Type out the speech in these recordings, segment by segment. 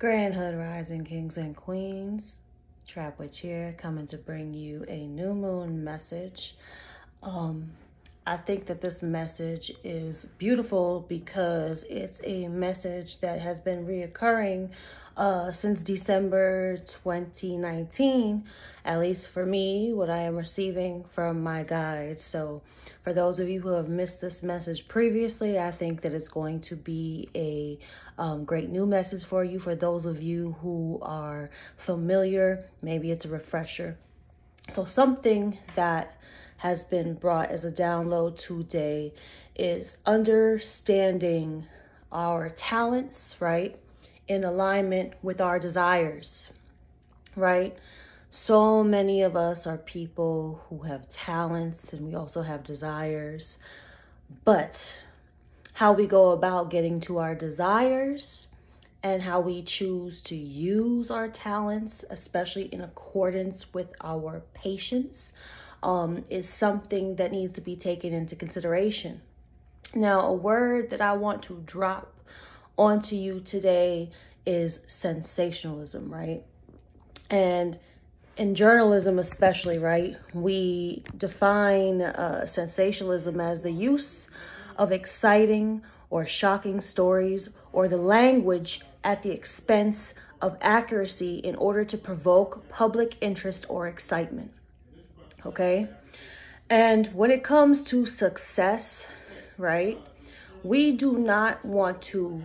Grand Hood Rising Kings and Queens, Trap with Cheer, coming to bring you a new moon message. I think that this message is beautiful because it's a message that has been reoccurring since December 2019, at least for me, what I am receiving from my guides. So for those of you who have missed this message previously, I think that it's going to be a great new message for you. For those of you who are familiar, maybe it's a refresher. So something that has been brought as a download today is understanding our talents, right, in alignment with our desires, right? So many of us are people who have talents and we also have desires, but how we go about getting to our desires and how we choose to use our talents, especially in accordance with our patience, is something that needs to be taken into consideration. Now, a word that I want to drop onto you today is sensationalism, right? And in journalism especially, right, we define sensationalism as the use of exciting or shocking stories or the language at the expense of accuracy in order to provoke public interest or excitement. Okay? And when it comes to success, right, we do not want to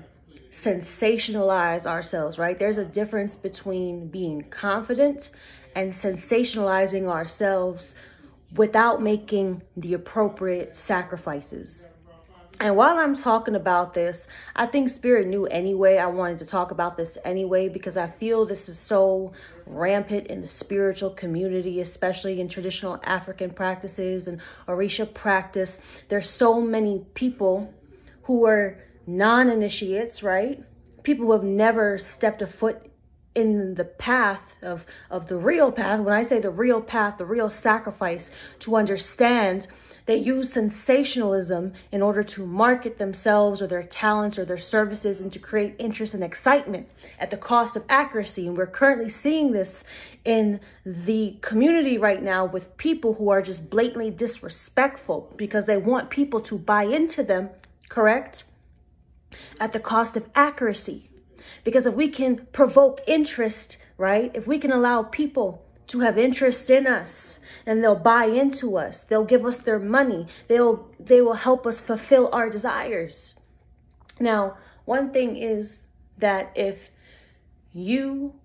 sensationalize ourselves, right? There's a difference between being confident and sensationalizing ourselves without making the appropriate sacrifices. And while I'm talking about this, I think Spirit knew anyway. I wanted to talk about this anyway because I feel this is so rampant in the spiritual community, especially in traditional African practices and Orisha practice. There's so many people who are non-initiates, right? People who have never stepped a foot in the path of the real path. When I say the real path, the real sacrifice, to understand they use sensationalism in order to market themselves or their talents or their services and to create interest and excitement at the cost of accuracy. And we're currently seeing this in the community right now with people who are just blatantly disrespectful because they want people to buy into them, correct? At the cost of accuracy. Because if we can provoke interest, right? If we can allow people to have interest in us and they'll buy into us, they'll give us their money, they will help us fulfill our desires. Now, one thing is that if you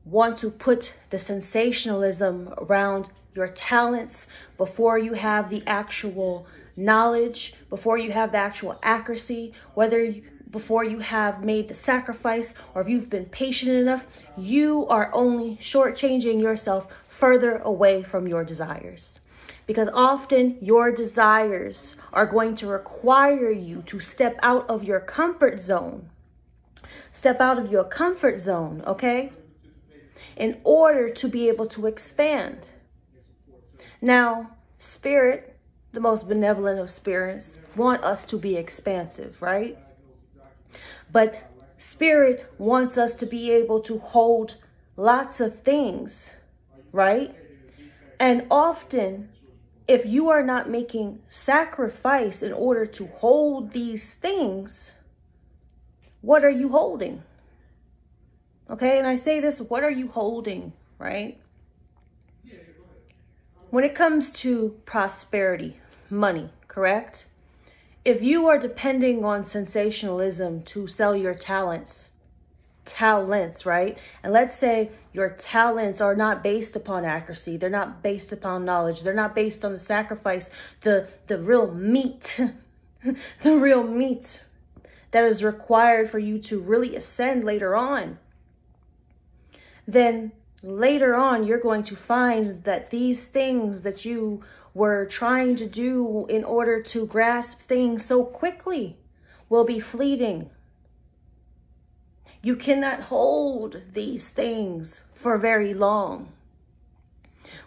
want to put the sensationalism around your talents before you have the actual knowledge, before you have the actual accuracy, before you have made the sacrifice, or if you've been patient enough, you are only shortchanging yourself further away from your desires. Because often your desires are going to require you to step out of your comfort zone. Step out of your comfort zone, okay? In order to be able to expand. Now, Spirit, the most benevolent of spirits, want us to be expansive, right? But Spirit wants us to be able to hold lots of things, right? And often, if you are not making sacrifice in order to hold these things, what are you holding? Okay, and I say this, what are you holding, right? When it comes to prosperity, money, correct? If you are depending on sensationalism to sell your talents, right? And let's say your talents are not based upon accuracy. They're not based upon knowledge. They're not based on the sacrifice, the real meat, the real meat that is required for you to really ascend later on. Then later on, you're going to find that these things that you were trying to do in order to grasp things so quickly will be fleeting. You cannot hold these things for very long.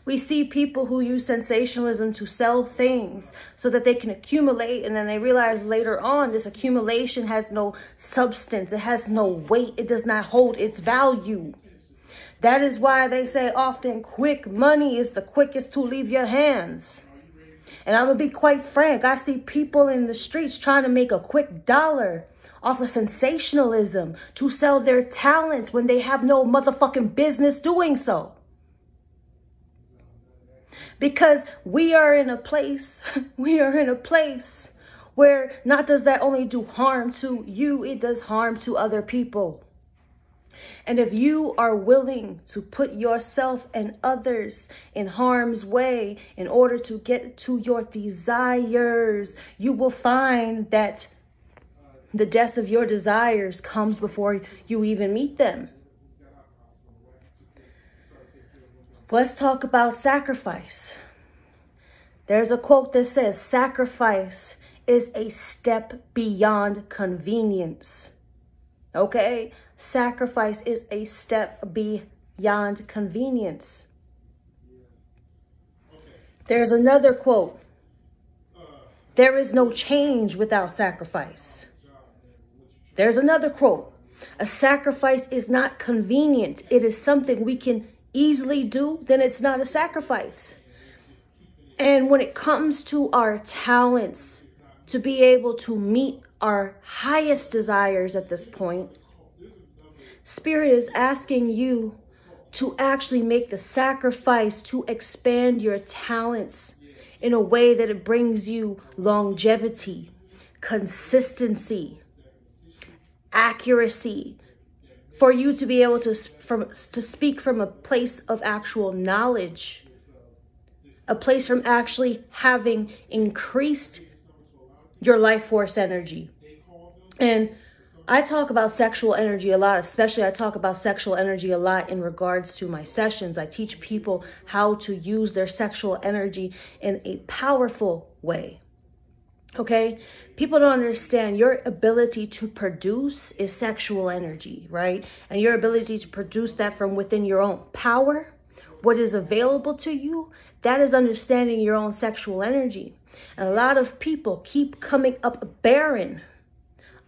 We see people who use sensationalism to sell things so that they can accumulate, and then they realize later on this accumulation has no substance, it has no weight, it does not hold its value. That is why they say often quick money is the quickest to leave your hands. And I'm going to be quite frank, I see people in the streets trying to make a quick dollar off of sensationalism to sell their talents when they have no motherfucking business doing so. Because we are in a place where not does that only do harm to you, it does harm to other people. And if you are willing to put yourself and others in harm's way in order to get to your desires, you will find that the death of your desires comes before you even meet them. Let's talk about sacrifice. There's a quote that says, sacrifice is a step beyond convenience. Okay? Sacrifice is a step beyond convenience. There's another quote. There is no change without sacrifice. There's another quote. A sacrifice is not convenient. It is something we can easily do, then it's not a sacrifice. And when it comes to our talents, to be able to meet our highest desires at this point, Spirit is asking you to actually make the sacrifice to expand your talents in a way that it brings you longevity, consistency, accuracy, for you to be able to speak from a place of actual knowledge, a place from actually having increased your life force energy. And I talk about sexual energy a lot, especially I talk about sexual energy a lot in regards to my sessions. I teach people how to use their sexual energy in a powerful way. Okay, people don't understand your ability to produce is sexual energy, right? And your ability to produce that from within your own power, what is available to you, that is understanding your own sexual energy. And a lot of people keep coming up barren,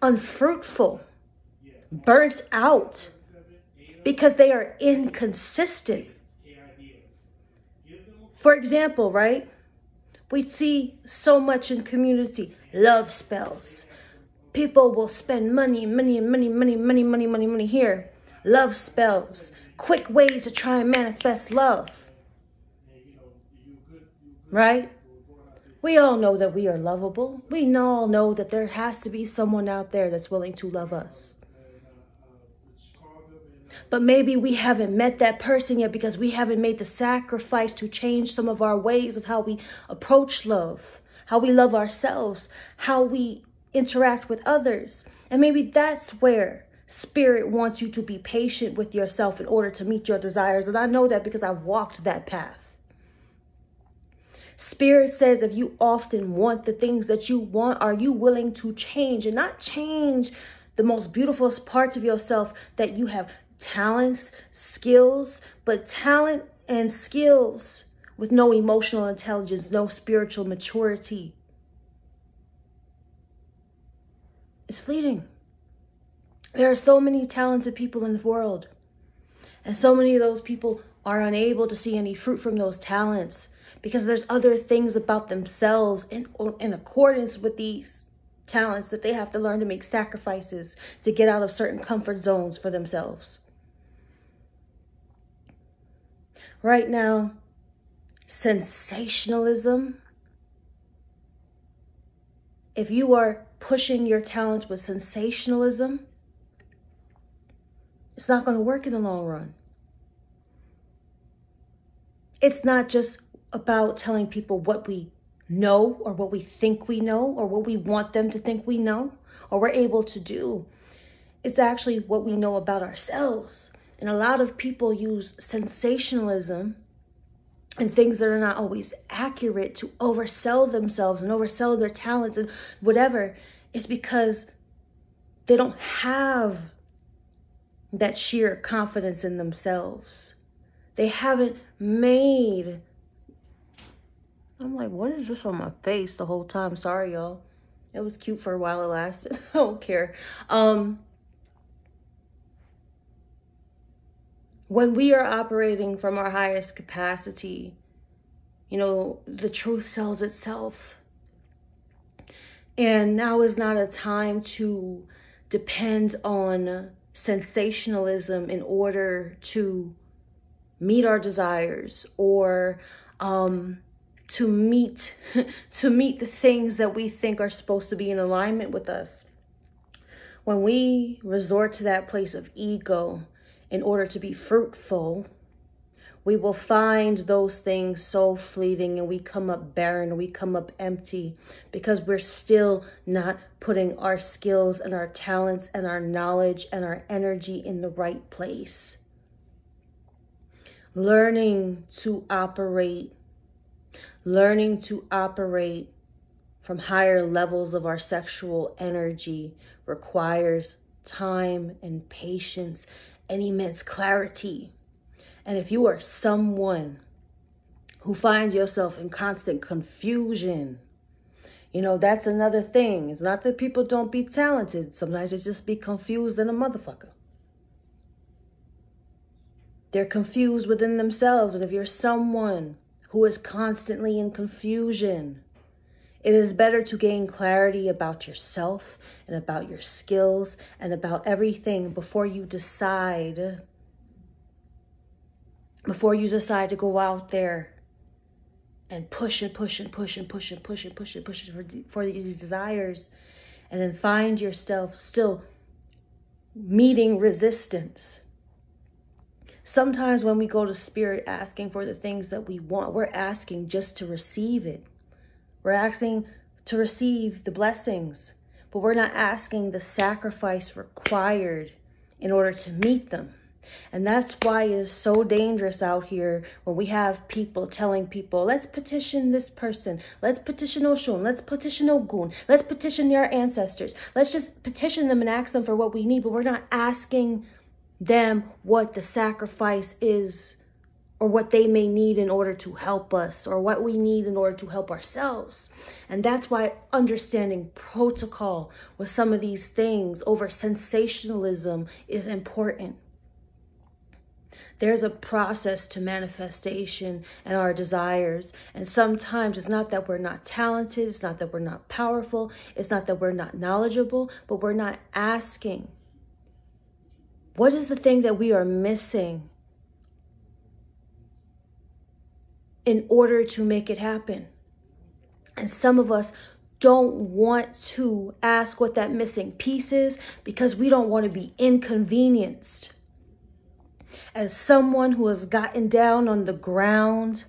unfruitful, burnt out, because they are inconsistent. For example, right? We see so much in community, love spells. People will spend money here. Love spells, quick ways to try and manifest love. Right? We all know that we are lovable. We all know that there has to be someone out there that's willing to love us. But maybe we haven't met that person yet because we haven't made the sacrifice to change some of our ways of how we approach love, how we love ourselves, how we interact with others. And maybe that's where Spirit wants you to be patient with yourself in order to meet your desires. And I know that because I've walked that path. Spirit says if you often want the things that you want, are you willing to change? And not change the most beautiful parts of yourself that you have talents, skills, but talent and skills with no emotional intelligence, no spiritual maturity. It's fleeting. There are so many talented people in the world, and so many of those people are unable to see any fruit from those talents because there's other things about themselves in accordance with these talents that they have to learn to make sacrifices to get out of certain comfort zones for themselves. Right now, sensationalism, if you are pushing your talents with sensationalism, it's not going to work in the long run. It's not just about telling people what we know or what we think we know or what we want them to think we know or we're able to do. It's actually what we know about ourselves. And a lot of people use sensationalism and things that are not always accurate to oversell themselves and oversell their talents and whatever. It's because they don't have that sheer confidence in themselves They haven't made... I'm like, what is this on my face the whole time? Sorry, y'all. It was cute for a while. It lasted. I don't care. When we are operating from our highest capacity, you know, the truth sells itself. And now is not a time to depend on sensationalism in order to meet our desires, or to meet the things that we think are supposed to be in alignment with us. When we resort to that place of ego in order to be fruitful, we will find those things so fleeting, and we come up barren, and we come up empty, because we're still not putting our skills and our talents and our knowledge and our energy in the right place. Learning to operate from higher levels of our sexual energy requires time and patience and immense clarity. And if you are someone who finds yourself in constant confusion, you know, that's another thing. It's not that people don't be talented. Sometimes they just be confused than a motherfucker. They're confused within themselves. And if you're someone who is constantly in confusion, it is better to gain clarity about yourself and about your skills and about everything before you decide to go out there and push for these desires, and then find yourself still meeting resistance. Sometimes when we go to spirit asking for the things that we want, we're asking just to receive it. We're asking to receive the blessings, but we're not asking the sacrifice required in order to meet them. And that's why it is so dangerous out here when we have people telling people, let's petition this person, let's petition Oshun, let's petition Ogun, let's petition your ancestors. Let's just petition them and ask them for what we need, but we're not asking them what the sacrifice is, or what they may need in order to help us, or what we need in order to help ourselves. And that's why understanding protocol with some of these things over sensationalism is important. There's a process to manifestation and our desires. And sometimes it's not that we're not talented. It's not that we're not powerful. It's not that we're not knowledgeable, but we're not asking. What is the thing that we are missing in order to make it happen? And some of us don't want to ask what that missing piece is because we don't want to be inconvenienced. As someone who has gotten down on the ground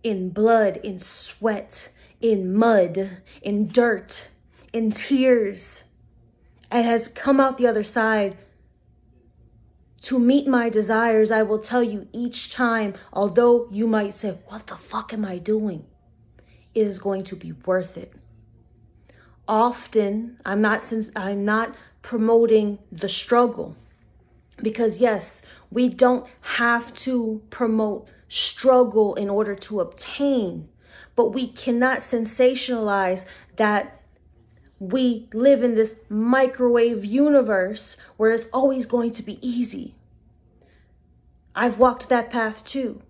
in blood, in sweat, in mud, in dirt, in tears, and has come out the other side to meet my desires, I will tell you each time, although you might say, what the fuck am I doing? It is going to be worth it. Often, I'm not promoting the struggle, because yes, we don't have to promote struggle in order to obtain, but we cannot sensationalize that we live in this microwave universe where it's always going to be easy. I've walked that path too.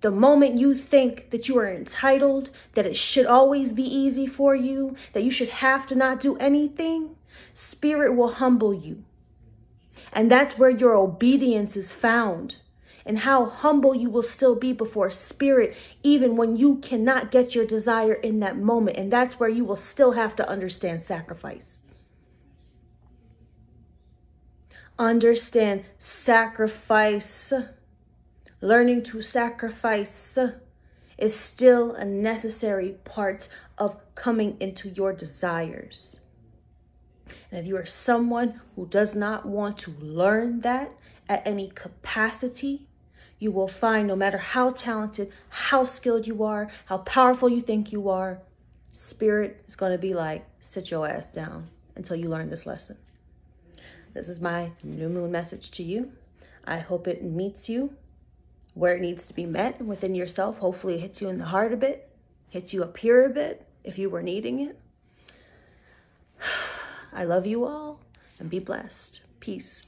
The moment you think that you are entitled, that it should always be easy for you, that you should have to not do anything, spirit will humble you. And that's where your obedience is found, and how humble you will still be before spirit, even when you cannot get your desire in that moment. And that's where you will still have to understand sacrifice. Understand sacrifice. Learning to sacrifice is still a necessary part of coming into your desires. And if you are someone who does not want to learn that at any capacity, you will find no matter how talented, how skilled you are, how powerful you think you are, spirit is going to be like, sit your ass down until you learn this lesson. This is my new moon message to you. I hope it meets you where it needs to be met within yourself. Hopefully it hits you in the heart a bit, hits you up here a bit if you were needing it. I love you all and be blessed. Peace.